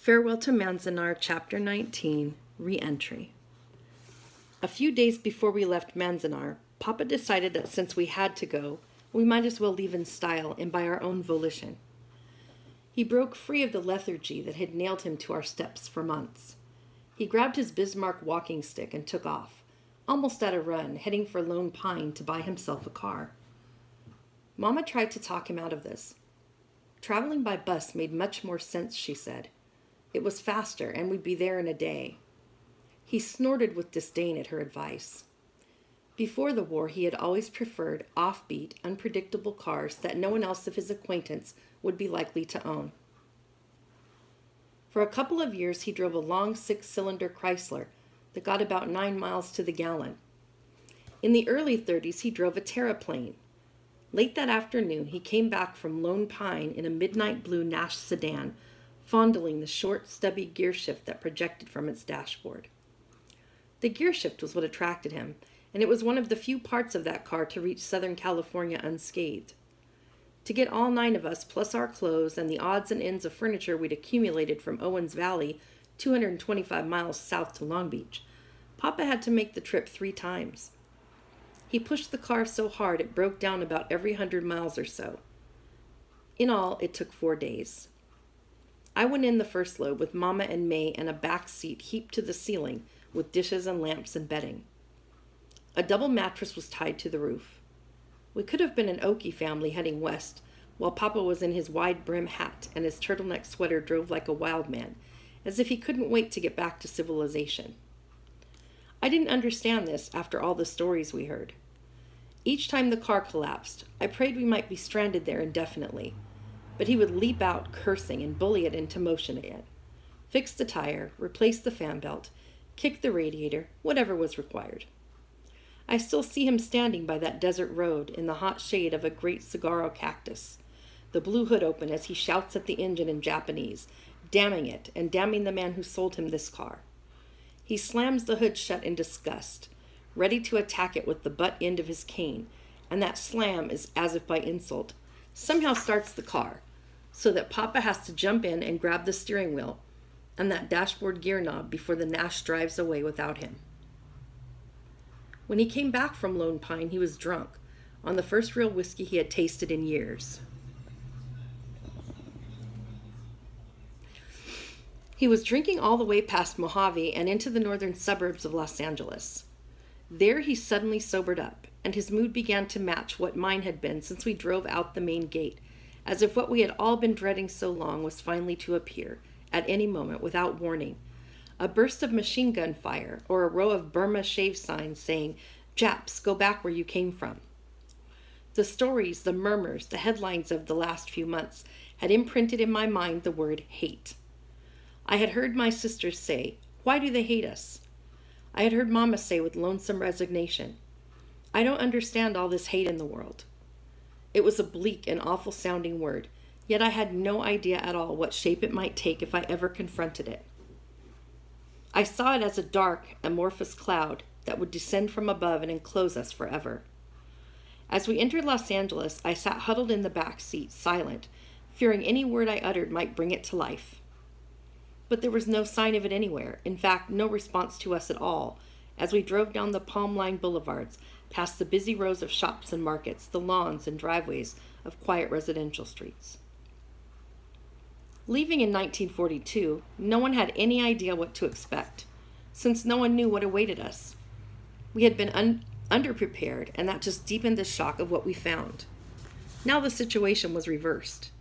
Farewell to Manzanar, Chapter 19, Re-Entry. A few days before we left Manzanar, Papa decided that since we had to go, we might as well leave in style and by our own volition. He broke free of the lethargy that had nailed him to our steps for months. He grabbed his Bismarck walking stick and took off, almost at a run, heading for Lone Pine to buy himself a car. Mama tried to talk him out of this. Traveling by bus made much more sense, she said. It was faster, and we'd be there in a day. He snorted with disdain at her advice. Before the war, he had always preferred offbeat, unpredictable cars that no one else of his acquaintance would be likely to own. For a couple of years, he drove a long six-cylinder Chrysler that got about 9 miles to the gallon. In the early 30s, he drove a Terraplane. Late that afternoon, he came back from Lone Pine in a midnight blue Nash sedan, fondling the short, stubby gear shift that projected from its dashboard. The gear shift was what attracted him, and it was one of the few parts of that car to reach Southern California unscathed. To get all 9 of us, plus our clothes and the odds and ends of furniture we'd accumulated from Owens Valley, 225 miles south to Long Beach, Papa had to make the trip 3 times. He pushed the car so hard it broke down about every 100 miles or so. In all, it took 4 days. I went in the first load with Mama and May and a back seat heaped to the ceiling with dishes and lamps and bedding. A double mattress was tied to the roof. We could have been an Okie family heading west, while Papa was in his wide brim hat and his turtleneck sweater drove like a wild man, as if he couldn't wait to get back to civilization. I didn't understand this after all the stories we heard. Each time the car collapsed, I prayed we might be stranded there indefinitely, but he would leap out cursing and bully it into motion again, fix the tire, replace the fan belt, kick the radiator, whatever was required. I still see him standing by that desert road in the hot shade of a great saguaro cactus, the blue hood open as he shouts at the engine in Japanese, damning it and damning the man who sold him this car. He slams the hood shut in disgust, ready to attack it with the butt end of his cane, and that slam is as if by insult, somehow starts the car, so that Papa has to jump in and grab the steering wheel and that dashboard gear knob before the Nash drives away without him. When he came back from Lone Pine, he was drunk, on the first real whiskey he had tasted in years. He was drinking all the way past Mojave and into the northern suburbs of Los Angeles. There he suddenly sobered up, and his mood began to match what mine had been since we drove out the main gate, as if what we had all been dreading so long was finally to appear, at any moment, without warning. A burst of machine gun fire, or a row of Burma shave signs saying, "Japs, go back where you came from." The stories, the murmurs, the headlines of the last few months had imprinted in my mind the word hate. I had heard my sisters say, "Why do they hate us?" I had heard Mama say with lonesome resignation, "I don't understand all this hate in the world." It was a bleak and awful sounding word, yet I had no idea at all what shape it might take if I ever confronted it. I saw it as a dark, amorphous cloud that would descend from above and enclose us forever. As we entered Los Angeles, I sat huddled in the back seat, silent, fearing any word I uttered might bring it to life. But there was no sign of it anywhere, in fact, no response to us at all, as we drove down the palm-lined boulevards, past the busy rows of shops and markets, the lawns and driveways of quiet residential streets. Leaving in 1942, no one had any idea what to expect, since no one knew what awaited us. We had been underprepared, and that just deepened the shock of what we found. Now the situation was reversed.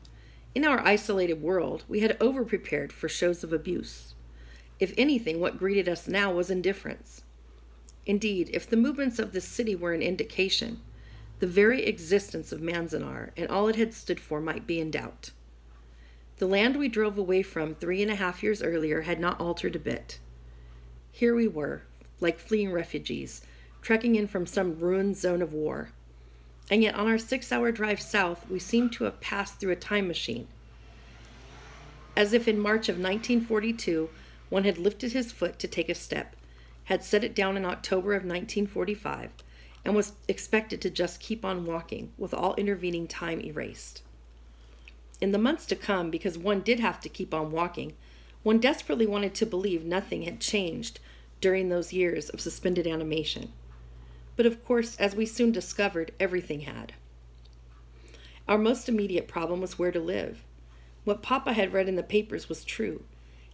In our isolated world, we had overprepared for shows of abuse. If anything, what greeted us now was indifference. Indeed, if the movements of this city were an indication, the very existence of Manzanar and all it had stood for might be in doubt. The land we drove away from 3.5 years earlier had not altered a bit. Here we were, like fleeing refugees, trekking in from some ruined zone of war. And yet on our 6-hour drive south, we seemed to have passed through a time machine. As if in March of 1942, one had lifted his foot to take a step, had set it down in October of 1945, and was expected to just keep on walking, with all intervening time erased. In the months to come, because one did have to keep on walking, One desperately wanted to believe nothing had changed during those years of suspended animation. But of course, as we soon discovered, everything had. Our most immediate problem was where to live. What Papa had read in the papers was true.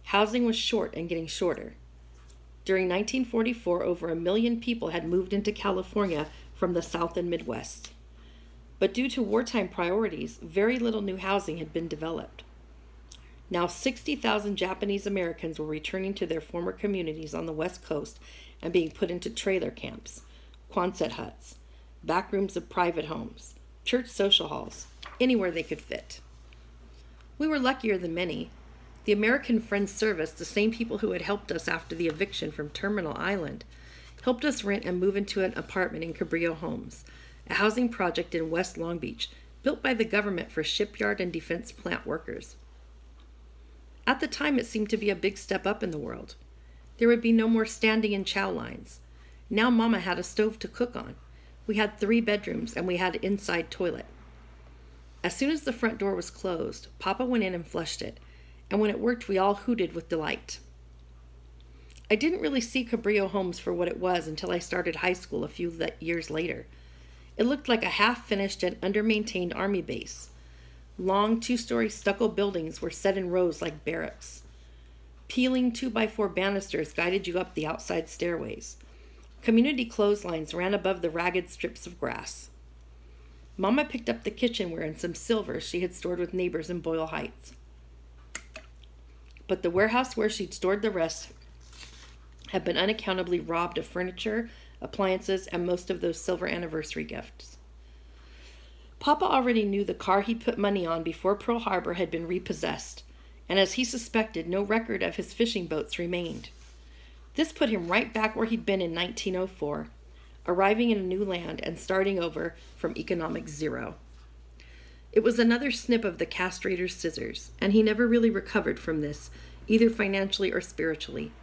Housing was short and getting shorter. During 1944, over 1 million people had moved into California from the South and Midwest. But due to wartime priorities, very little new housing had been developed. Now 60,000 Japanese Americans were returning to their former communities on the West Coast and being put into trailer camps, Quonset huts, back rooms of private homes, church social halls, anywhere they could fit. We were luckier than many. The American Friends Service, the same people who had helped us after the eviction from Terminal Island, helped us rent and move into an apartment in Cabrillo Homes, a housing project in West Long Beach, built by the government for shipyard and defense plant workers. At the time, it seemed to be a big step up in the world. There would be no more standing in chow lines. Now Mama had a stove to cook on. We had 3 bedrooms, and we had an inside toilet. As soon as the front door was closed, Papa went in and flushed it, and when it worked, we all hooted with delight. I didn't really see Cabrillo Homes for what it was until I started high school a few years later. It looked like a half-finished and under-maintained army base. Long 2-story stucco buildings were set in rows like barracks. Peeling 2x4 banisters guided you up the outside stairways. Community clotheslines ran above the ragged strips of grass. Mama picked up the kitchenware and some silver she had stored with neighbors in Boyle Heights. But the warehouse where she'd stored the rest had been unaccountably robbed of furniture, appliances, and most of those silver anniversary gifts. Papa already knew the car he put money on before Pearl Harbor had been repossessed, and as he suspected, no record of his fishing boats remained. This put him right back where he'd been in 1904, arriving in a new land and starting over from economic zero. It was another snip of the castrator's scissors, and he never really recovered from this, either financially or spiritually.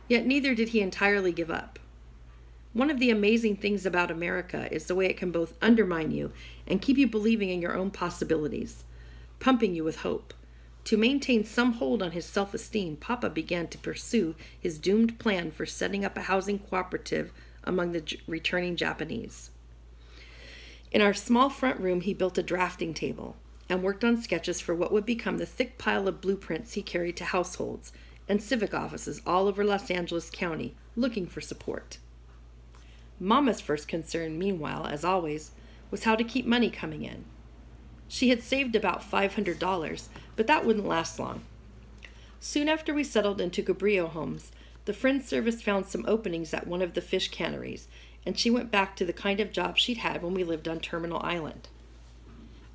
Yet neither did he entirely give up. One of the amazing things about America is the way it can both undermine you and keep you believing in your own possibilities, pumping you with hope. To maintain some hold on his self-esteem, Papa began to pursue his doomed plan for setting up a housing cooperative among the returning Japanese. In our small front room, he built a drafting table and worked on sketches for what would become the thick pile of blueprints he carried to households and civic offices all over Los Angeles County, looking for support. Mama's first concern, meanwhile, as always, was how to keep money coming in. She had saved about $500, but that wouldn't last long. Soon after we settled into Cabrillo Homes, the Friends Service found some openings at one of the fish canneries, and she went back to the kind of job she'd had when we lived on Terminal Island.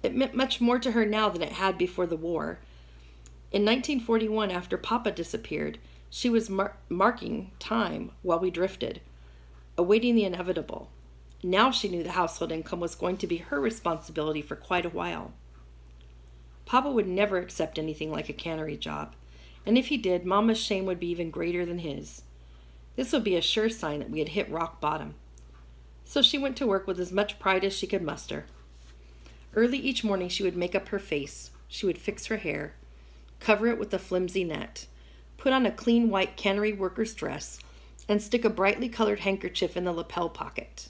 It meant much more to her now than it had before the war. In 1941, after Papa disappeared, she was marking time while we drifted, awaiting the inevitable. Now she knew the household income was going to be her responsibility for quite a while. Papa would never accept anything like a cannery job, and if he did, Mama's shame would be even greater than his. This would be a sure sign that we had hit rock bottom. So she went to work with as much pride as she could muster. Early each morning she would make up her face, she would fix her hair, cover it with a flimsy net, put on a clean white cannery worker's dress, and stick a brightly colored handkerchief in the lapel pocket.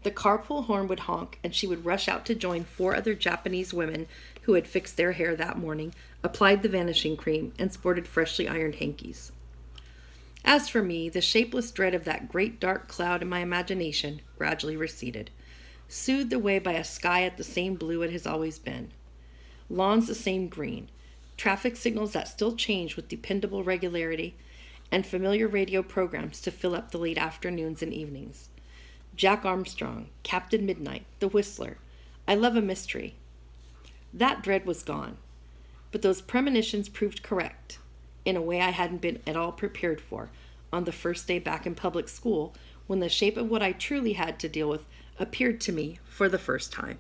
The carpool horn would honk, and she would rush out to join 4 other Japanese women who had fixed their hair that morning, applied the vanishing cream, and sported freshly ironed hankies. As for me, the shapeless dread of that great dark cloud in my imagination gradually receded, soothed away by a sky at the same blue it has always been, lawns the same green, traffic signals that still change with dependable regularity, and familiar radio programs to fill up the late afternoons and evenings. Jack Armstrong, Captain Midnight, The Whistler, I Love a Mystery. That dread was gone, but those premonitions proved correct, in a way I hadn't been at all prepared for, on the first day back in public school, when the shape of what I truly had to deal with appeared to me for the first time.